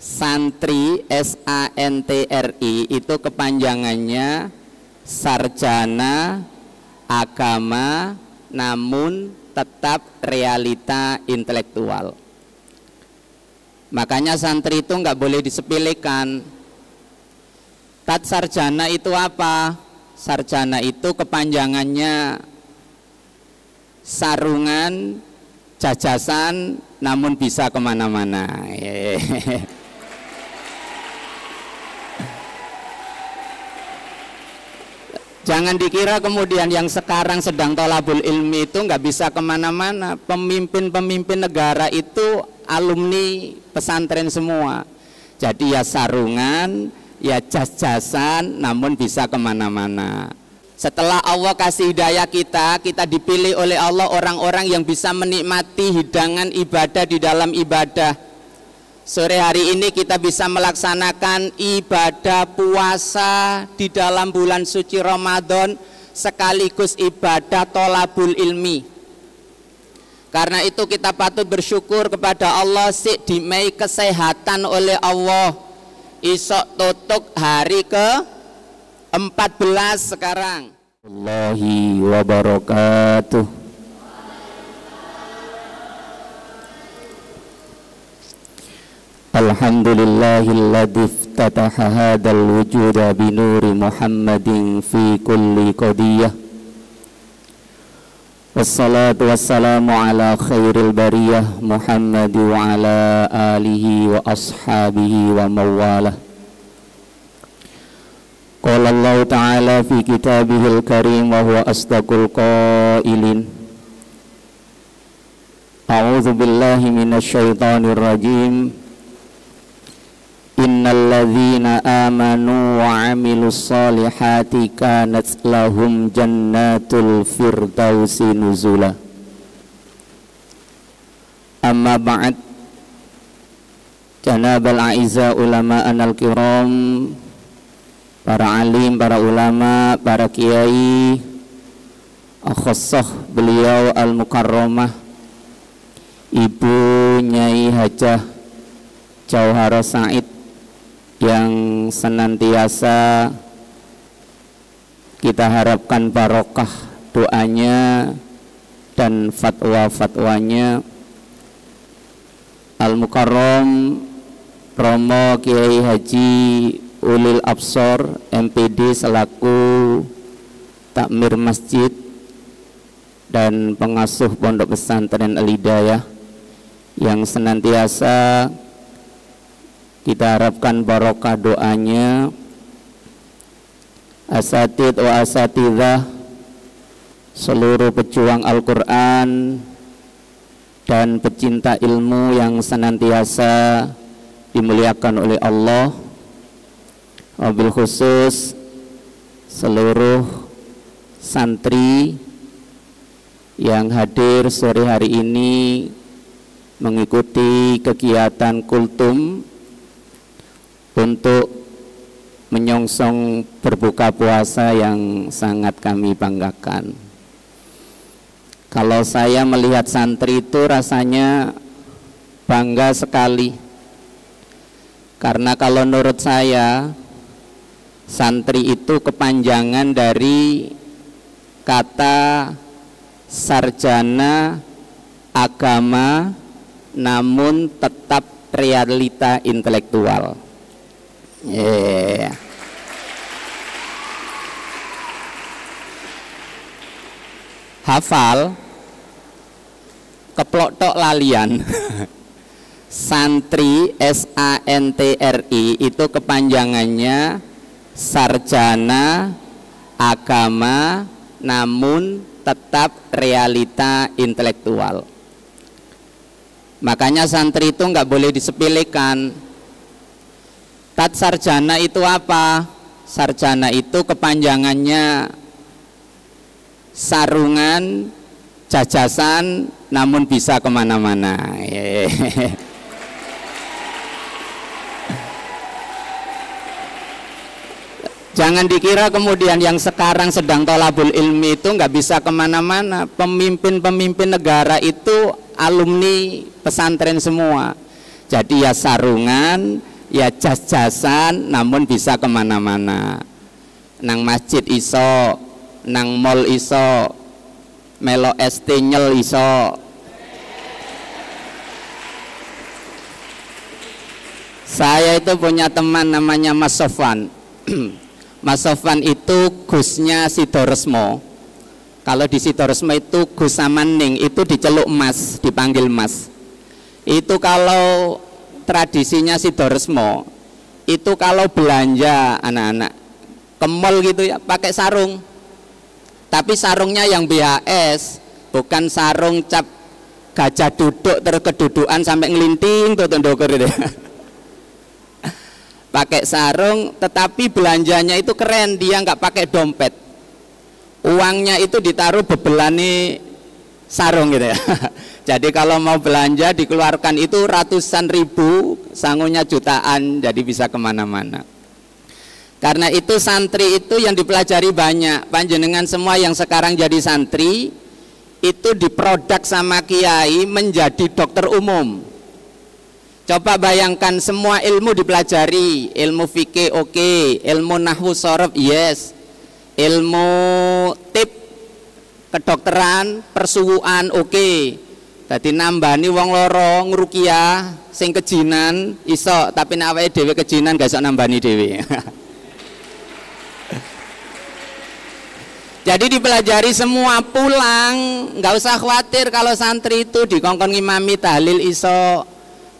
Santri, SANTRI itu kepanjangannya sarjana agama namun tetap realita intelektual. Makanya santri itu nggak boleh disepelekan. Tat sarjana itu apa? Sarjana itu kepanjangannya sarungan, jajasan, namun bisa kemana-mana. Jangan dikira kemudian yang sekarang sedang thalabul ilmi itu nggak bisa kemana-mana. Pemimpin-pemimpin negara itu alumni pesantren semua. Jadi ya sarungan, ya jas-jasan, namun bisa kemana-mana. Setelah Allah kasih hidayah kita dipilih oleh Allah orang-orang yang bisa menikmati hidangan ibadah di dalam ibadah. Sore hari ini kita bisa melaksanakan ibadah puasa di dalam bulan suci Ramadan sekaligus ibadah thalabul ilmi. Karena itu kita patut bersyukur kepada Allah sik dimai kesehatan oleh Allah. Isok tutuk hari ke-14 sekarang. Allahi wabarakatuh. Alhamdulillahilladzi iftataha hadzal wujuda binuri Muhammadin fi kulli qadiyah. Wassalatu wassalamu ala khairil bariyah Muhammad wa ala alihi wa ashabihi wa mawalah. Qala Allah ta'ala fi kitabihil karim wa huwa asdaqul qailin. A'udzu billahi minasy syaithanir rajim. Innal ladzina amanu wa 'amilus solihati kanat lahum jannatul firdausi nuzula. Amma ba'd, janabal a'izza ulama'anal kiram, para alim, para ulama, para kiai, akhassah beliau al-mukarramah Ibu Nyai Hajah Jauhara Said yang senantiasa kita harapkan barokah doanya dan fatwa-fatwanya. Al-Mukarram Romo Kiai Haji Ulil Absor MPD selaku takmir masjid dan pengasuh Pondok Pesantren Al-Hidayah yang senantiasa kita harapkan barokah doanya. Asatid wa asatidzah, seluruh pejuang Al-Quran dan pecinta ilmu yang senantiasa dimuliakan oleh Allah. Wabil khusus seluruh santri yang hadir sore hari ini mengikuti kegiatan kultum untuk menyongsong berbuka puasa yang sangat kami banggakan. Kalau saya melihat santri itu rasanya bangga sekali. Karena kalau menurut saya santri itu kepanjangan dari kata sarjana agama namun tetap realita intelektual. Hafal keplok tok lalian. Santri SANTRI itu kepanjangannya sarjana agama namun tetap realita intelektual. Makanya santri itu nggak boleh disepelekan. Tat sarjana itu apa? Sarjana itu kepanjangannya sarungan, jajasan, namun bisa kemana-mana. Jangan dikira kemudian yang sekarang sedang thalabul ilmi itu nggak bisa kemana-mana. Pemimpin-pemimpin negara itu alumni pesantren semua. Jadi ya sarungan, Ya jas-jasan namun bisa kemana-mana. Nang masjid iso, nang mall iso, melo ST nyel iso. Saya itu punya teman namanya Mas Sofwan. Mas Sofwan itu Gusnya Sidoresmo. Kalau di Sidoresmo itu Gus Samaning itu diceluk Mas, dipanggil Mas. Itu kalau tradisinya Sidoresmo itu kalau belanja anak-anak ke mall gitu ya pakai sarung. Tapi sarungnya yang BHS, bukan sarung cap gajah duduk terus kedudukan sampai ngelinting tuh ndoker itu. Pakai sarung, tetapi belanjanya itu keren, dia nggak pakai dompet, uangnya itu ditaruh bebelani sarung gitu ya. Jadi kalau mau belanja dikeluarkan itu ratusan ribu, sangunya jutaan, jadi bisa kemana-mana. Karena itu santri itu yang dipelajari banyak. Panjenengan semua yang sekarang jadi santri itu diproduk sama kiai menjadi dokter umum. Coba bayangkan semua ilmu dipelajari, ilmu fikih oke, ilmu nahwu sorof yes, ilmu tip kedokteran, persuwuan oke. Dadi nambani wong loro ngruqyah sing kejinan iso, tapi nek awake dhewe kejinan gak iso nambani dhewe. Jadi dipelajari semua, pulang nggak usah khawatir kalau santri itu dikongkon ngimami tahlil iso,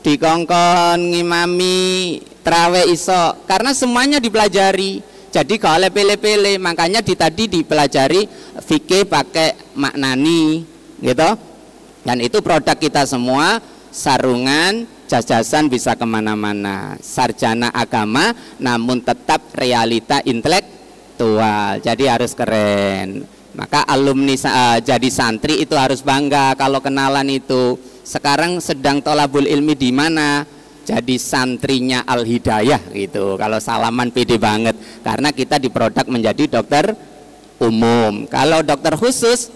dikongkon ngimami traweh iso, karena semuanya dipelajari. Jadi gak oleh pilih-pilih, makanya tadi dipelajari fikih pakai maknani gitu. Dan itu produk kita semua, sarungan, jas-jasan bisa kemana-mana, sarjana agama namun tetap realita intelektual, jadi harus keren. Maka alumni jadi santri itu harus bangga kalau kenalan itu. Sekarang sedang tolabul ilmi di mana? Jadi santrinya Al Hidayah gitu. Kalau salaman pede banget, karena kita diproduk menjadi dokter umum. Kalau dokter khusus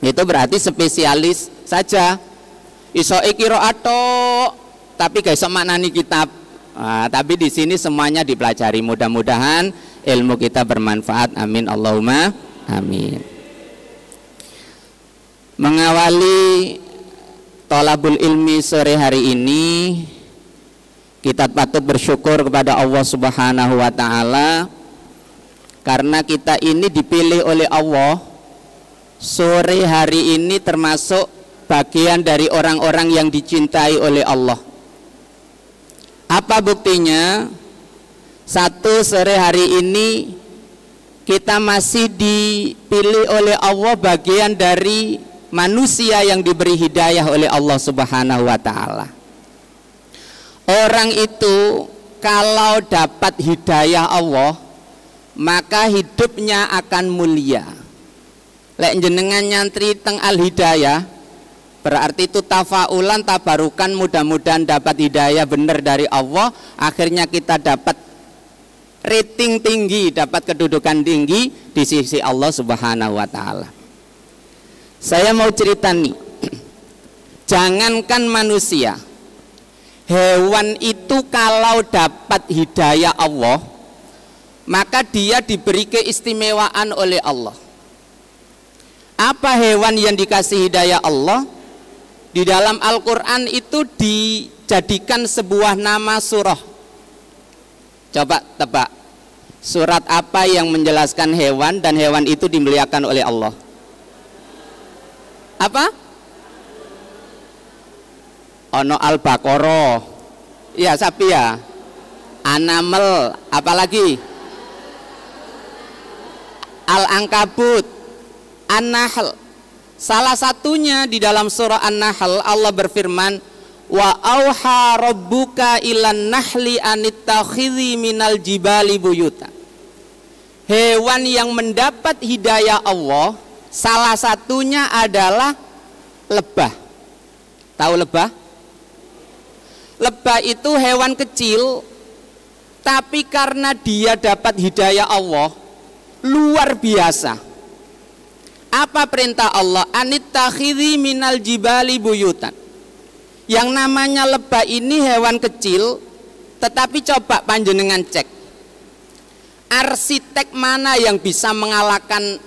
itu berarti spesialis saja. Iso qiraato tapi gak iso maknani kitab. Nah, tapi di sini semuanya dipelajari. Mudah-mudahan ilmu kita bermanfaat. Amin Allahumma amin. Mengawali tolabul ilmi sore hari ini, kita patut bersyukur kepada Allah Subhanahu wa taala karena kita ini dipilih oleh Allah. Sore hari ini termasuk bagian dari orang-orang yang dicintai oleh Allah. Apa buktinya? Satu, sore hari ini kita masih dipilih oleh Allah bagian dari manusia yang diberi hidayah oleh Allah Subhanahu wa taala. Orang itu kalau dapat hidayah Allah, maka hidupnya akan mulia. Lek jenengan nyantri teng Al Hidayah, berarti itu tafaulan, tabarukan, mudah-mudahan dapat hidayah benar dari Allah. Akhirnya kita dapat rating tinggi, dapat kedudukan tinggi di sisi Allah Subhanahu wa taala. Saya mau cerita nih, jangankan manusia, hewan itu kalau dapat hidayah Allah, maka dia diberi keistimewaan oleh Allah. Apa hewan yang dikasih hidayah Allah? Di dalam Al-Quran itu dijadikan sebuah nama surah. Coba tebak, surat apa yang menjelaskan hewan dan hewan itu dimuliakan oleh Allah? Apa? Ono Al-Baqarah, ya sapi ya, An-Naml, apalagi Al-Ankabut, An-Nahl. Salah satunya di dalam surah An-Nahl Allah berfirman, wa auha rabbuka ilan nahli anittakhidhi minal jibali buyuta. Hewan yang mendapat hidayah Allah salah satunya adalah lebah. Tahu lebah? Lebah itu hewan kecil, tapi karena dia dapat hidayah Allah luar biasa. Apa perintah Allah? Anittakhidhi minal jibali buyutan. Yang namanya lebah ini hewan kecil, Tetapi coba panjenengan cek, arsitek mana yang bisa mengalahkan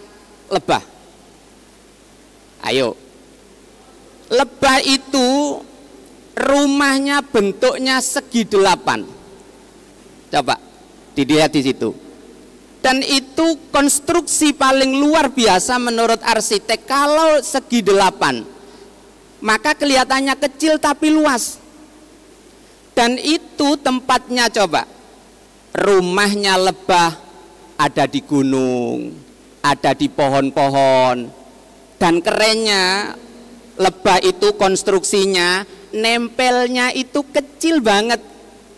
lebah? Ayo. Lebah itu rumahnya bentuknya segi 8. Coba dilihat di situ. Dan itu konstruksi paling luar biasa menurut arsitek. Kalau segi 8, maka kelihatannya kecil tapi luas. Dan itu tempatnya, coba, rumahnya lebah ada di gunung, ada di pohon-pohon. Dan kerennya, lebah itu konstruksinya nempelnya itu kecil banget,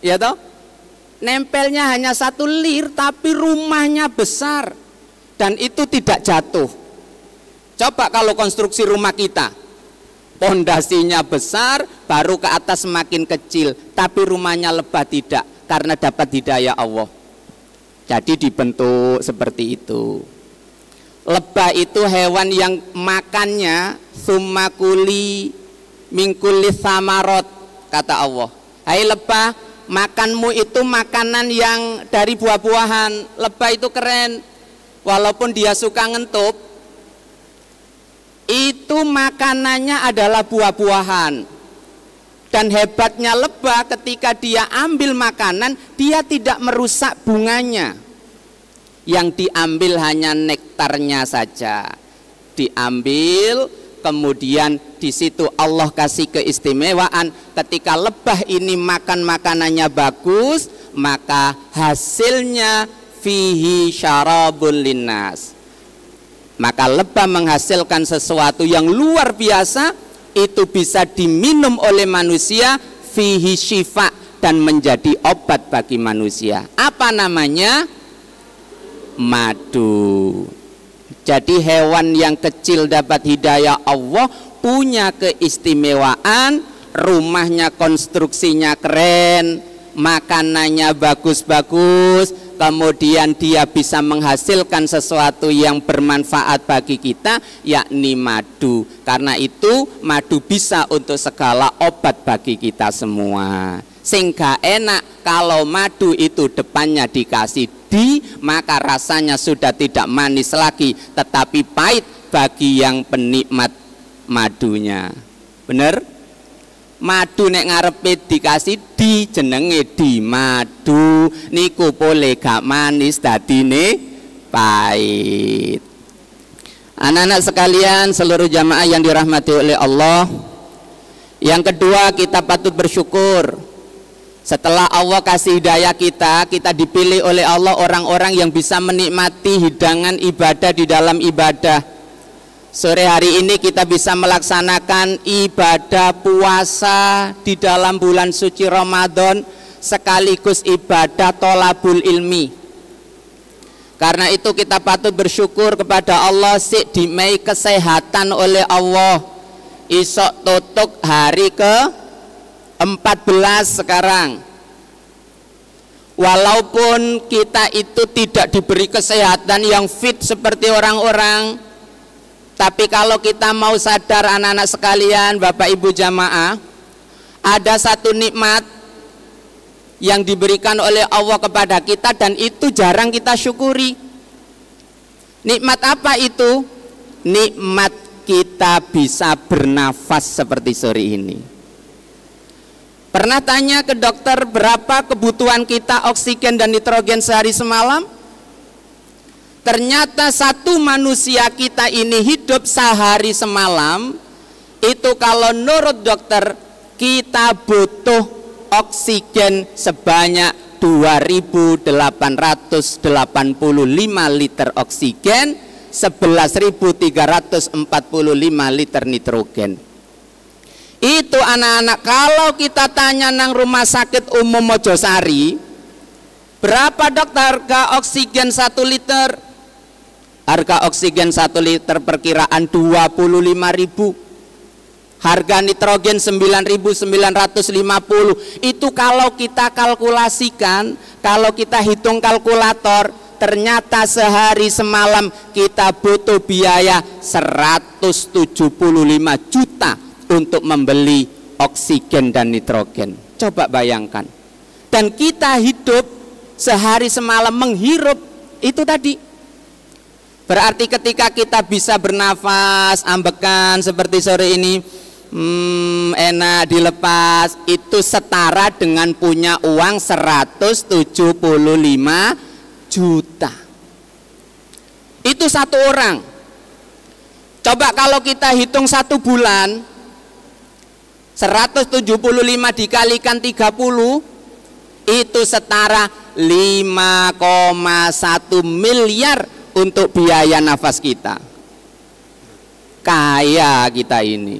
ya toh? Nempelnya hanya 1 lir, tapi rumahnya besar dan itu tidak jatuh. Coba kalau konstruksi rumah kita, pondasinya besar, baru ke atas semakin kecil, tapi rumahnya lebah tidak, karena dapat hidayah Allah. Jadi dibentuk seperti itu. Lebah itu hewan yang makannya summakuli mingkuli samarot, kata Allah. Hai lebah, makanmu itu makanan yang dari buah-buahan. Lebah itu keren, walaupun dia suka ngentup, itu makanannya adalah buah-buahan. Dan hebatnya lebah, ketika dia ambil makanan, dia tidak merusak bunganya. Yang diambil hanya nektarnya saja. Diambil, kemudian di situ Allah kasih keistimewaan. Ketika lebah ini makan makanannya bagus, maka hasilnya fihi syarabun linnas. Maka lebah menghasilkan sesuatu yang luar biasa, itu bisa diminum oleh manusia, fihi syifa, dan menjadi obat bagi manusia. Apa namanya? Madu. Jadi hewan yang kecil dapat hidayah Allah, punya keistimewaan, rumahnya konstruksinya keren, makanannya bagus-bagus, kemudian dia bisa menghasilkan sesuatu yang bermanfaat bagi kita, yakni madu. Karena itu madu bisa untuk segala obat bagi kita semua. Sehingga enak kalau madu itu depannya dikasih di, maka rasanya sudah tidak manis lagi, tetapi pahit bagi yang penikmat madunya. Bener? Madu nek ngarepe dikasih di, jenenge di madu, niku boleh gak manis, dadine pahit. Anak-anak sekalian, seluruh jamaah yang dirahmati oleh Allah, yang kedua, kita patut bersyukur. Setelah Allah kasih hidayah kita dipilih oleh Allah orang-orang yang bisa menikmati hidangan ibadah di dalam ibadah. Sore hari ini kita bisa melaksanakan ibadah puasa di dalam bulan suci Ramadan, sekaligus ibadah tholabul ilmi. Karena itu kita patut bersyukur kepada Allah, sik dimei kesehatan oleh Allah. Isok tutuk hari ke 14 sekarang. Walaupun kita itu tidak diberi kesehatan yang fit seperti orang-orang, tapi kalau kita mau sadar anak-anak sekalian, Bapak Ibu jamaah, ada satu nikmat yang diberikan oleh Allah kepada kita dan itu jarang kita syukuri. Nikmat apa itu? Nikmat kita bisa bernafas seperti sore ini. Pernah tanya ke dokter berapa kebutuhan kita oksigen dan nitrogen sehari semalam? Ternyata satu manusia kita ini hidup sehari semalam, itu kalau menurut dokter kita butuh oksigen sebanyak 2.885 liter oksigen, 11.345 liter nitrogen. Itu anak-anak, kalau kita tanya nang rumah sakit umum Mojosari, berapa dokter harga oksigen 1 liter? Harga oksigen 1 liter perkiraan 25.000. Harga nitrogen 9.950. Itu kalau kita kalkulasikan, kalau kita hitung kalkulator, ternyata sehari semalam kita butuh biaya 175 juta untuk membeli oksigen dan nitrogen. Coba bayangkan. Dan kita hidup sehari semalam menghirup itu tadi. Berarti ketika kita bisa bernafas, ambekan seperti sore ini, enak dilepas, itu setara dengan punya uang 175 juta. Itu satu orang. Coba kalau kita hitung 1 bulan, 175 dikalikan 30, itu setara 5,1 miliar untuk biaya nafas kita. Kaya kita ini.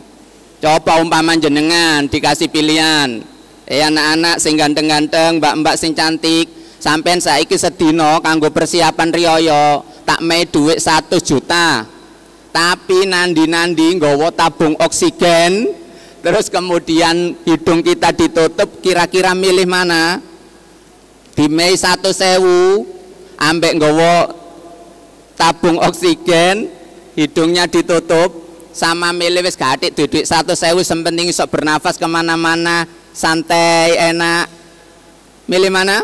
Coba umpama jenengan dikasih pilihan, anak-anak sing ganteng-ganteng, mbak-mbak sing cantik, sampean saiki sedina kanggo persiapan riyo tak mei duit 100 juta. Tapi nandi-nandi nggawa tabung oksigen, terus kemudian hidung kita ditutup, kira-kira milih mana? Di mei 100.000 ambek nggawa tabung oksigen, hidungnya ditutup, sama milih wis gathik duit 100.000 sempenting iso bernafas kemana-mana santai enak. Milih mana?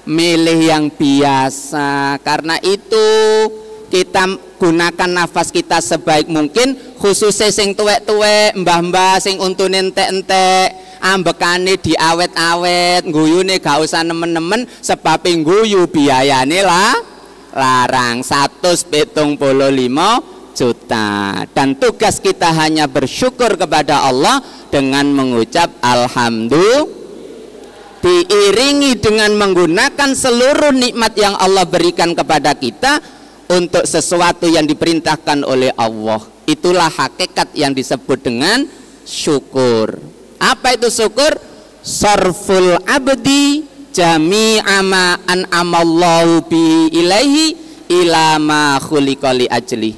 Milih yang biasa. Karena itu kita gunakan nafas kita sebaik mungkin, khususnya sing tuwek-tuwek, mbah-mbah sing untune entek-entek, ambekane diawet-awet, guyune gak usah nemen-nemen, sebab guyu biayane lah larang 175 juta. Dan tugas kita hanya bersyukur kepada Allah dengan mengucap alhamdulillah, diiringi dengan menggunakan seluruh nikmat yang Allah berikan kepada kita untuk sesuatu yang diperintahkan oleh Allah. Itulah hakikat yang disebut dengan syukur. Apa itu syukur? Sarful abdi jami'a ma an'amallahu bi ilaihi ila ma khuliqa li ajli.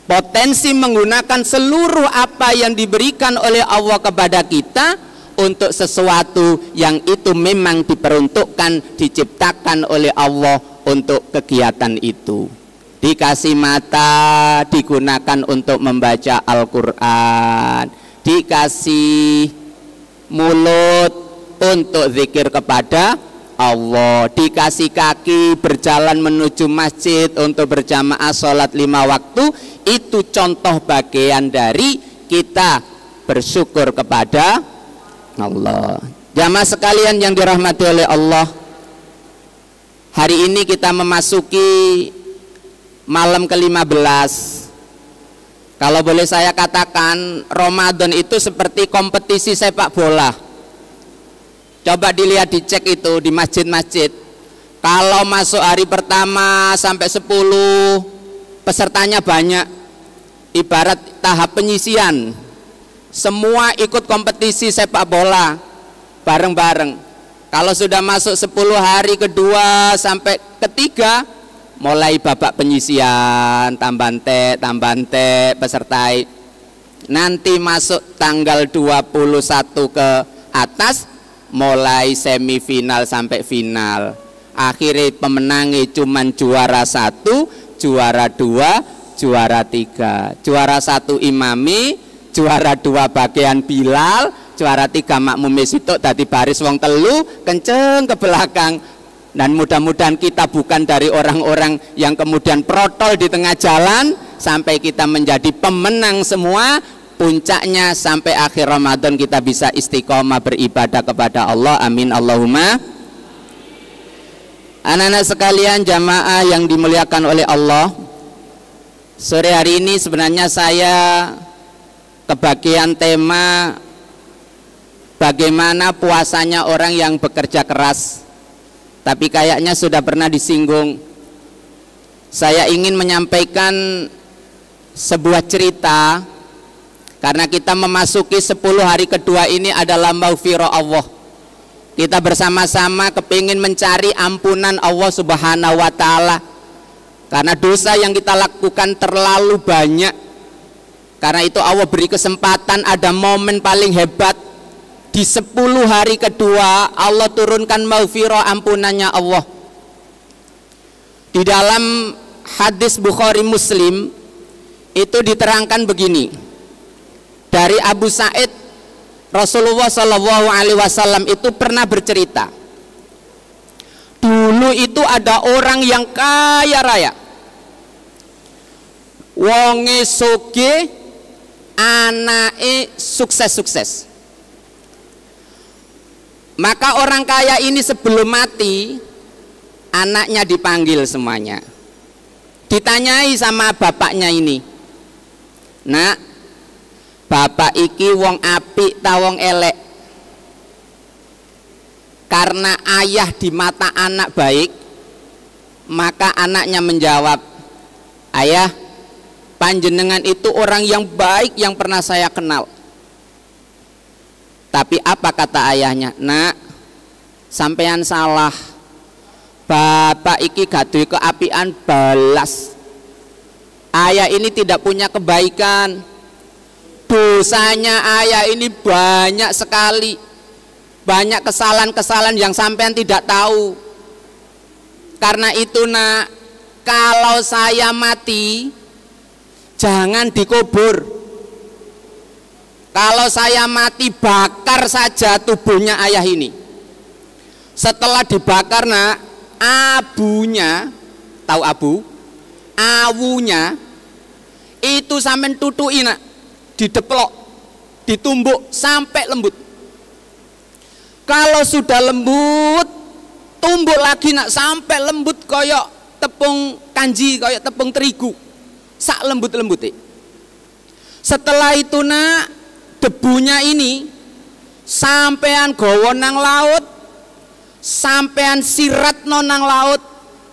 Potensi menggunakan seluruh apa yang diberikan oleh Allah kepada kita untuk sesuatu yang itu memang diperuntukkan, diciptakan oleh Allah untuk kegiatan itu. Dikasih mata digunakan untuk membaca Al-Quran, dikasih mulut untuk zikir kepada Allah, dikasih kaki berjalan menuju masjid untuk berjamaah sholat 5 waktu. Itu contoh bagian dari kita bersyukur kepada Allah. Jamaah sekalian yang dirahmati oleh Allah, hari ini kita memasuki malam ke-15. Kalau boleh saya katakan, Ramadan itu seperti kompetisi sepak bola. Coba dilihat, dicek itu di masjid-masjid. Kalau masuk hari pertama sampai 10, pesertanya banyak, ibarat tahap penyisian. Semua ikut kompetisi sepak bola bareng-bareng. Kalau sudah masuk 10 hari kedua sampai ketiga, mulai babak penyisian, tambante peserta. Nanti masuk tanggal 21 ke atas, mulai semifinal sampai final. Akhirnya pemenangnya cuman juara 1, juara 2, juara 3. Juara 1 imami, juara 2 bagian Bilal, juara 3 makmum sitok, dadi baris wong telu kenceng ke belakang. Dan mudah-mudahan kita bukan dari orang-orang yang kemudian protol di tengah jalan, sampai kita menjadi pemenang semua. Puncaknya sampai akhir Ramadan kita bisa istiqomah beribadah kepada Allah. Amin Allahumma. Anak-anak sekalian, jamaah yang dimuliakan oleh Allah, sore hari ini sebenarnya saya kebagian tema bagaimana puasanya orang yang bekerja keras, tapi kayaknya sudah pernah disinggung. Saya ingin menyampaikan sebuah cerita, karena kita memasuki 10 hari kedua ini adalah maghfirah Allah. Kita bersama-sama kepingin mencari ampunan Allah Subhanahu wa Ta'ala, karena dosa yang kita lakukan terlalu banyak. Karena itu Allah beri kesempatan, ada momen paling hebat di 10 hari kedua, Allah turunkan maghfirah, ampunannya Allah. Di dalam hadis Bukhari Muslim itu diterangkan begini, dari Abu Sa'id Rasulullah Shallallahu Alaihi Wasallam itu pernah bercerita, dulu itu ada orang yang kaya raya, wonge soge, anake sukses-sukses. Maka orang kaya ini sebelum mati, anaknya dipanggil semuanya, ditanyai sama bapaknya ini, nak, bapak iki wong apik ta wong elek? Karena ayah di mata anak baik, maka anaknya menjawab, ayah, panjenengan itu orang yang baik yang pernah saya kenal. Tapi apa kata ayahnya? Nak, sampean salah, bapak iki gaduh keapian balas. Ayah ini tidak punya kebaikan, dosanya ayah ini banyak sekali, banyak kesalahan-kesalahan yang sampean tidak tahu. Karena itu nak, kalau saya mati jangan dikubur. Kalau saya mati, bakar saja tubuhnya ayah ini. Setelah dibakar nak, abunya, tahu abu? Awunya itu sampean tutui nak, dideplok, ditumbuk sampai lembut. Kalau sudah lembut, tumbuk lagi nak sampai lembut koyok tepung kanji, koyok tepung terigu, sak lembut-lembut. Setelah itu nak, debunya ini sampean gowo nang laut, sampean siratno nang laut,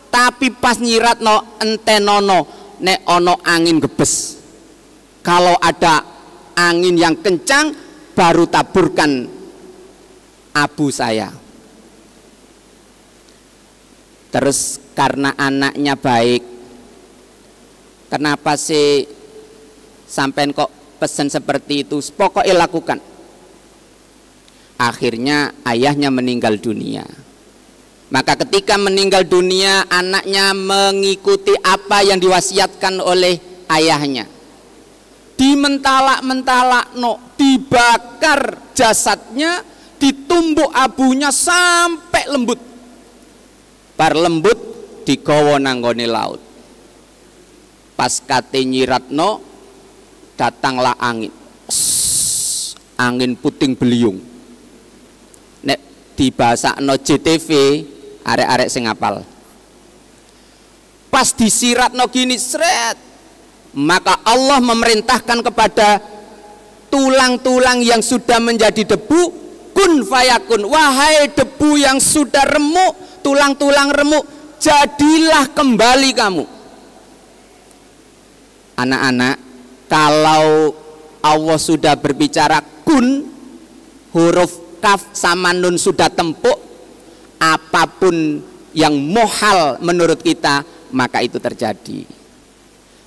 tapi pas nyiratno entenono nek ono angin gebes. Kalau ada angin yang kencang, baru taburkan abu saya. Terus karena anaknya baik, kenapa sih sampean kok pesan seperti itu? Pokoknya lakukan. Akhirnya ayahnya meninggal dunia. Maka ketika meninggal dunia, anaknya mengikuti apa yang diwasiatkan oleh ayahnya. Dimentalak-mentalak no, dibakar jasadnya, ditumbuk abunya sampai lembut. Bar lembut digawa nanggone laut. Pas kate nyiratno, datanglah angin, angin puting beliung. Nek dibasakno JTV, arek-arek sing apal. Pas disiratno gini sret, maka Allah memerintahkan kepada tulang-tulang yang sudah menjadi debu, kun fayakun, wahai debu yang sudah remuk, tulang-tulang remuk, jadilah kembali kamu. Anak-anak, kalau Allah sudah berbicara kun, huruf kaf sama nun sudah tempuk, apapun yang mohal menurut kita, maka itu terjadi.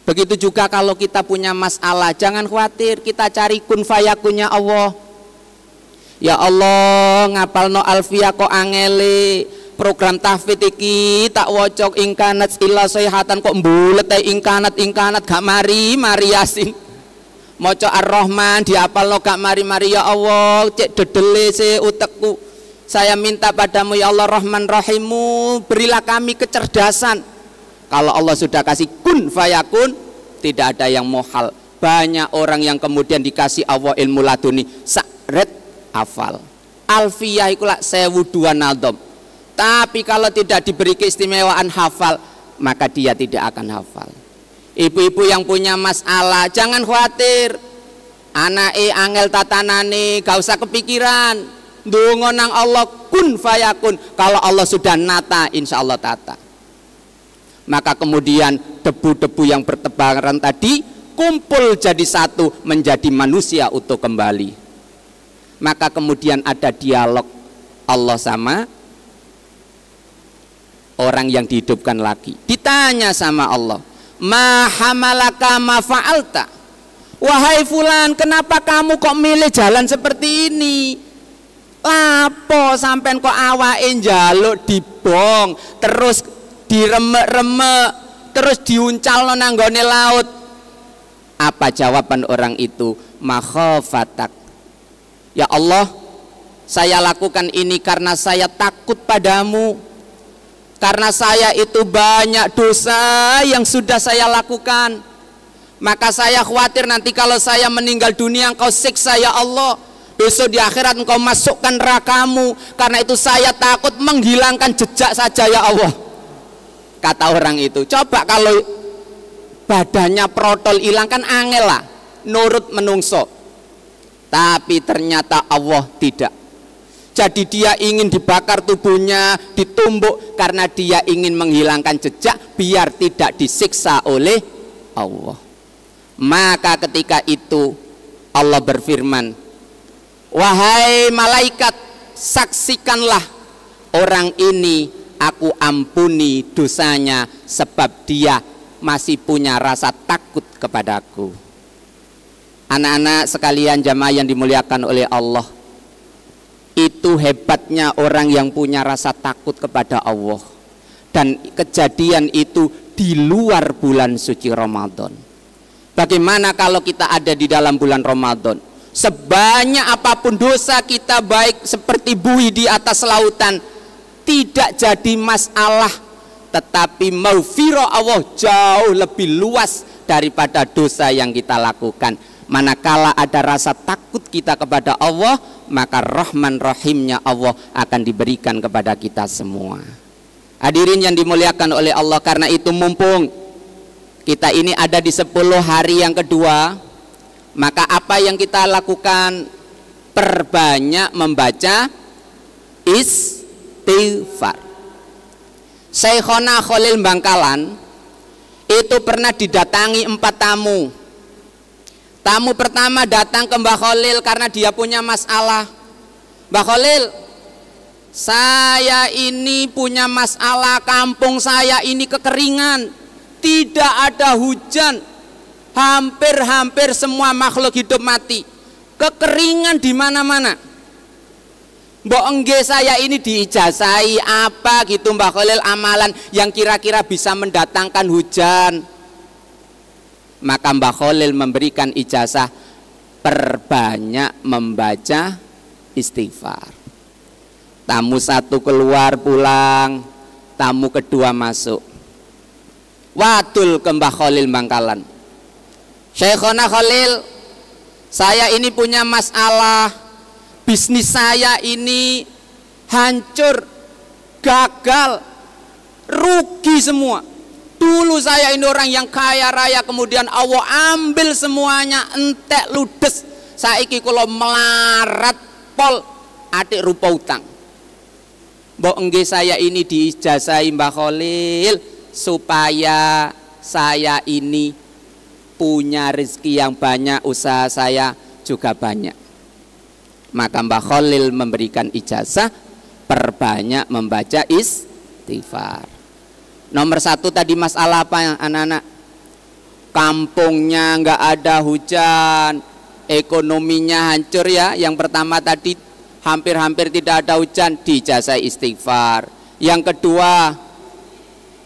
Begitu juga kalau kita punya masalah, jangan khawatir, kita cari kun fayakunnya Allah. Ya Allah, ngapalno alfiah kok angele, program tahfidz iki tak wocok ingkanat illa sayhatan kok mbulet ingkanat gak mari yasin. Maca Ar-Rahman diapalno gak mari ya Allah, cek dedele se utekku. Saya minta padamu ya Allah Rahman Rahimu, berilah kami kecerdasan. Kalau Allah sudah kasih kun fayakun, tidak ada yang mohal. Banyak orang yang kemudian dikasih Allah ilmu laduni, sakret hafal. Alfiyah iku lak 1002 nadom. Tapi kalau tidak diberi keistimewaan hafal, maka dia tidak akan hafal. Ibu-ibu yang punya masalah, jangan khawatir. Anake angel tatanane, gak usah kepikiran. Ndonga nang Allah kun fayakun. Kalau Allah sudah nata, insya Allah tata. Maka kemudian debu-debu yang bertebaran tadi kumpul jadi satu, menjadi manusia utuh kembali. Maka kemudian ada dialog Allah sama orang yang dihidupkan lagi. Ditanya sama Allah, ma hamalaka ma fa'alta, wahai fulan, kenapa kamu kok milih jalan seperti ini? Lapo sampean kok awake njaluk dibong, terus diremek-remek, terus diuncalno nang nggone laut? Apa jawaban orang itu? Makhafatak, Ya Allah, saya lakukan ini karena saya takut padamu, karena saya itu banyak dosa yang sudah saya lakukan, maka saya khawatir nanti kalau saya meninggal dunia engkau siksa ya Allah, besok di akhirat engkau masukkan nerakamu, karena itu saya takut menghilangkan jejak saja ya Allah. Kata orang itu, coba kalau badannya protol hilang kan angel lah, nurut menungso. Tapi ternyata Allah tidak. Jadi dia ingin dibakar tubuhnya, ditumbuk, karena dia ingin menghilangkan jejak biar tidak disiksa oleh Allah. Maka ketika itu Allah berfirman, wahai malaikat, saksikanlah orang ini aku ampuni dosanya sebab dia masih punya rasa takut kepadaku. Anak-anak sekalian jamaah yang dimuliakan oleh Allah, itu hebatnya orang yang punya rasa takut kepada Allah. Dan kejadian itu di luar bulan suci Ramadan. Bagaimana kalau kita ada di dalam bulan Ramadan? Sebanyak apapun dosa kita, baik seperti buih di atas lautan, tidak jadi masalah. Tetapi maghfirah Allah jauh lebih luas daripada dosa yang kita lakukan. Manakala ada rasa takut kita kepada Allah, maka rahman rahimnya Allah akan diberikan kepada kita semua. Hadirin yang dimuliakan oleh Allah, karena itu mumpung kita ini ada di 10 hari yang kedua, maka apa yang kita lakukan? Perbanyak membaca istighfar. Syekhona Khalil Bangkalan itu pernah didatangi 4 tamu. Tamu pertama datang ke Mbah Khalil karena dia punya masalah. Mbah Khalil, saya ini punya masalah, kampung saya ini kekeringan, tidak ada hujan, hampir semua makhluk hidup mati, kekeringan di mana-mana. Mbok engge saya ini diijazai apa gitu Mbah Khalil, amalan yang kira-kira bisa mendatangkan hujan. Maka Mbah Khalil memberikan ijazah, perbanyak membaca istighfar. Tamu satu keluar pulang, tamu kedua masuk. Wadul ke Mbah Khalil Bangkalan, Syekhona Khalil, saya ini punya masalah, bisnis saya ini hancur, gagal, rugi semua. Dulu saya ini orang yang kaya raya, kemudian Allah ambil semuanya, entek ludes. Saiki kula melarat pol atik rupa utang. Mbok engge saya ini diijazai Mbah Khalil supaya saya ini punya rezeki yang banyak, usaha saya juga banyak. Maka Mbah Khalil memberikan ijazah, perbanyak membaca istighfar. Nomor 1 tadi masalah apa anak-anak? Kampungnya nggak ada hujan, ekonominya hancur ya. Yang pertama tadi hampir tidak ada hujan, diijazai istighfar. Yang kedua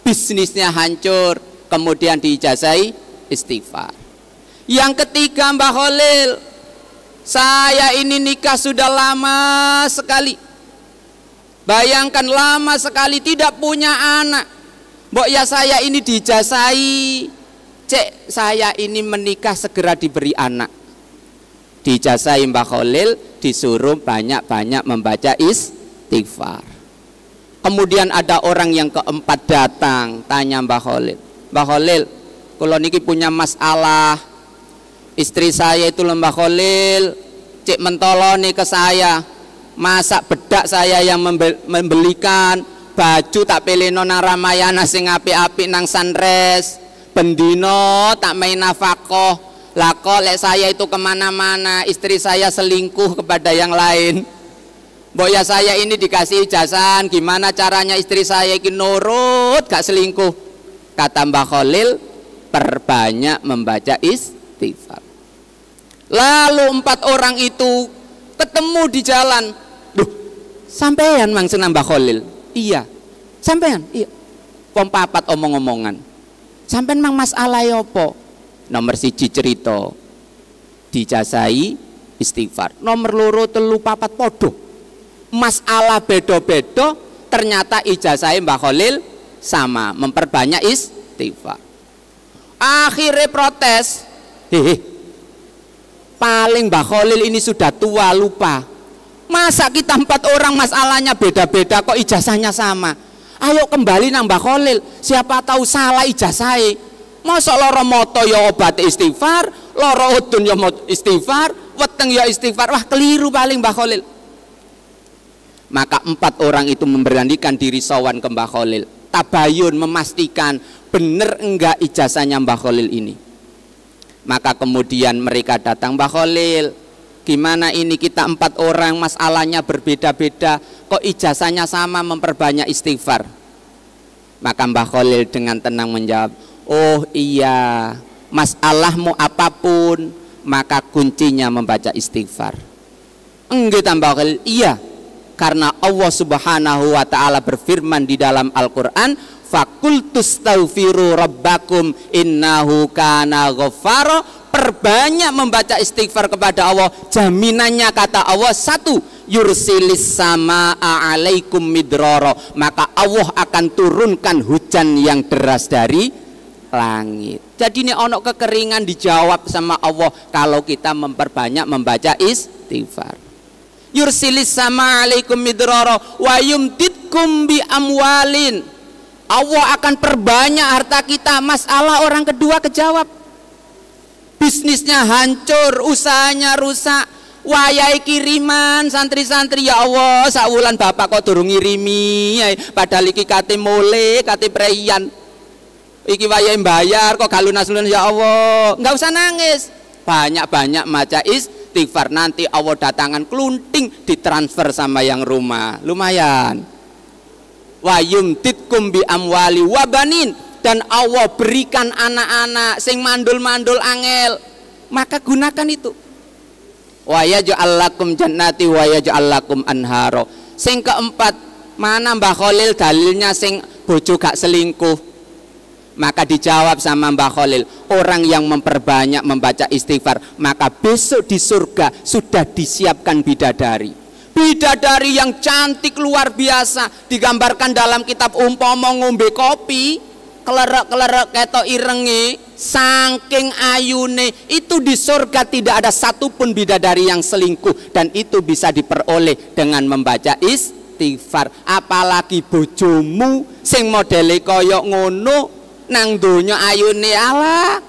bisnisnya hancur, kemudian diijazai istighfar. Yang ketiga Mbah Khalil, saya ini nikah sudah lama sekali. Bayangkan lama sekali tidak punya anak. Mbok ya saya ini dijazai, cek saya ini menikah segera diberi anak. Dijazai Mbah Khalil, disuruh banyak-banyak membaca istighfar. Kemudian ada orang yang keempat datang, tanya Mbah Khalil, Mbah Khalil, kalau niki punya masalah, istri saya itu Mbah Khalil, cek mentoloni ke saya, masak bedak saya yang membelikan, baju tak peleno nang Ramayana sing apik-apik nang Sunres, bendino tak main nafkah. Lah kok lek saya itu kemana-mana, istri saya selingkuh kepada yang lain. Mbok ya saya ini dikasih ijazah, gimana caranya istri saya ini nurut gak selingkuh? Kata Mbah Khalil, perbanyak membaca istighfar. Lalu 4 orang itu ketemu di jalan. Duh, sampean mang senang Mbah Khalil? Iya. Sampean? Iya. Wong 4 omong-omongan. Sampean mang masalah apa? Nomor 1 cerita, dijazai istighfar. Nomor loro telu papat podo. Masalah bedo-bedo, ternyata ijazahnya Mbah Khalil sama, memperbanyak istighfar. Akhirnya protes, paling Mbah Khalil ini sudah tua lupa. Masa kita 4 orang masalahnya beda-beda kok ijazahnya sama? Ayo kembali nang Mbah Khalil, siapa tahu salah ijazahnya. Masa loro moto ya obat istighfar, loro udun ya istighfar, weteng ya istighfar. Wah keliru paling Mbah Khalil. Maka 4 orang itu memberanikan diri sowan ke Mbah Khalil, tabayun, memastikan benar enggak ijazahnya Mbah Khalil ini. Maka kemudian mereka datang, Mbah Khalil, gimana ini kita 4 orang masalahnya berbeda-beda, kok ijazahnya sama, memperbanyak istighfar. Maka Mbah Khalil dengan tenang menjawab, oh iya, masalahmu apapun, maka kuncinya membaca istighfar. Enggak Mbah Khalil, iya, karena Allah Subhanahu wa ta'ala berfirman di dalam Al-Quran, fakultustaghfiru rabbakum innahu kana ghaffara. Perbanyak membaca istighfar kepada Allah, jaminannya kata Allah, 1, yursilis samaa alaikum midrara, maka Allah akan turunkan hujan yang deras dari langit. Jadi ini ono kekeringan dijawab sama Allah kalau kita memperbanyak membaca istighfar. Yursilis sama alaikum midrara wa yumditkum bi amwalin, Allah akan perbanyak harta kita. Masalah orang kedua kejawab, bisnisnya hancur, usahanya rusak, wayai kiriman santri-santri, ya Allah saulan bapak kok durung ngirimi, padahal iki kate mule kate preyan, iki wayai bayar kok galunas-lunas, ya Allah nggak usah nangis, banyak-banyak maca istighfar, nanti Allah datangan klunting ditransfer sama yang rumah, lumayan. Wa yumtitkum bi amwali wabanin, dan Allah berikan anak-anak sing mandul-mandul angel, maka gunakan itu. Wa yaj'al lakum jannati wa yaj'al lakum anharo. Sing keempat, mana Mbah Khalil dalilnya sing bojo gak selingkuh? Maka dijawab sama Mbah Khalil, orang yang memperbanyak membaca istighfar, maka besok di surga sudah disiapkan bidadari. Bidadari yang cantik luar biasa, digambarkan dalam kitab umpama ngombe kopi, kelerek-kelerek ketok irengi, saking ayune, itu di surga tidak ada satupun bidadari yang selingkuh, dan itu bisa diperoleh dengan membaca istighfar. Apalagi bojomu sing modele koyok ngono, nang donya ayune ala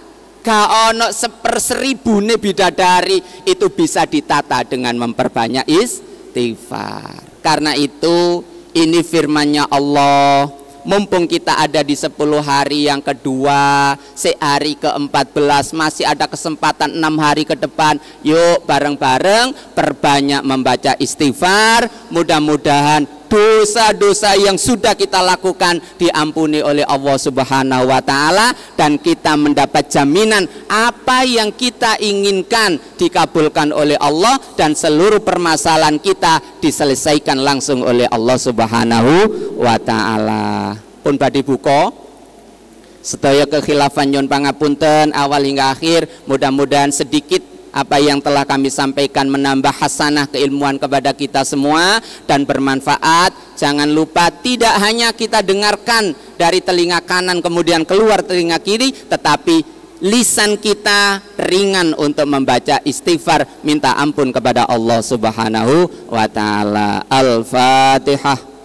gak ono 1/1000 bidadari, itu bisa ditata dengan memperbanyak istighfar. Karena itu ini firman-Nya Allah, mumpung kita ada di 10 hari yang kedua, sehari ke-14, masih ada kesempatan 6 hari ke depan, yuk bareng-bareng perbanyak membaca istighfar. Mudah-mudahan dosa-dosa yang sudah kita lakukan diampuni oleh Allah Subhanahu wa ta'ala, dan kita mendapat jaminan apa yang kita inginkan dikabulkan oleh Allah, dan seluruh permasalahan kita diselesaikan langsung oleh Allah Subhanahu wa ta'ala. Pun badhe buka sedaya kekhilafan nyuwun pangapunten awal hingga akhir, mudah-mudahan sedikit apa yang telah kami sampaikan menambah hasanah keilmuan kepada kita semua dan bermanfaat. Jangan lupa tidak hanya kita dengarkan dari telinga kanan kemudian keluar telinga kiri, tetapi lisan kita ringan untuk membaca istighfar, minta ampun kepada Allah Subhanahu wa ta'ala. Al-Fatihah.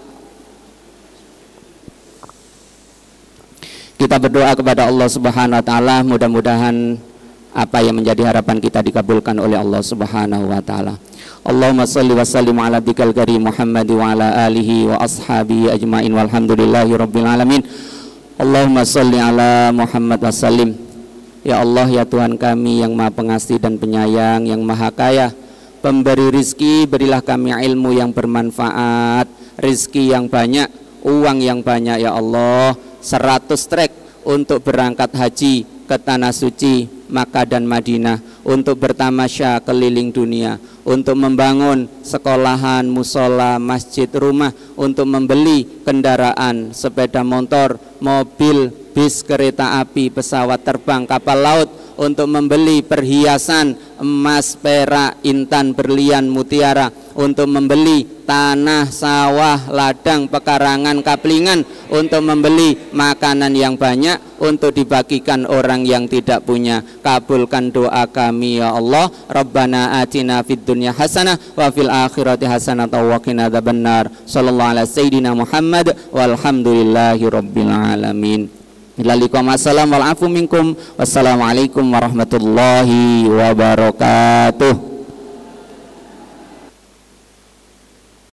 Kita berdoa kepada Allah Subhanahu wa ta'ala, mudah-mudahan apa yang menjadi harapan kita dikabulkan oleh Allah Subhanahu wa ta'ala. Allahumma salli wa sallim ala abdikal karim Muhammad wa ala alihi wa ashabihi ajma'in walhamdulillahi rabbil alamin. Allahumma salli ala Muhammad wa sallim. Ya Allah, ya Tuhan kami yang Maha Pengasih dan Penyayang, yang Maha Kaya, pemberi rizki, berilah kami ilmu yang bermanfaat, rizki yang banyak, uang yang banyak ya Allah, 100 trek untuk berangkat haji ke tanah suci Makkah dan Madinah, untuk bertamasya keliling dunia, untuk membangun sekolahan, musola, masjid, rumah, untuk membeli kendaraan, sepeda motor, mobil, bis, kereta api, pesawat terbang, kapal laut, untuk membeli perhiasan emas, perak, intan, berlian, mutiara, untuk membeli tanah, sawah, ladang, pekarangan, kaplingan, untuk membeli makanan yang banyak untuk dibagikan orang yang tidak punya. Kabulkan doa kami ya Allah. Rabbana atina fid dunya hasanah wa fil akhirati hasanah wa qina adzabannar. Sallallahu ala sayyidina Muhammad walhamdulillahi rabbil alamin. Assalamualaikum warahmatullahi wabarakatuh.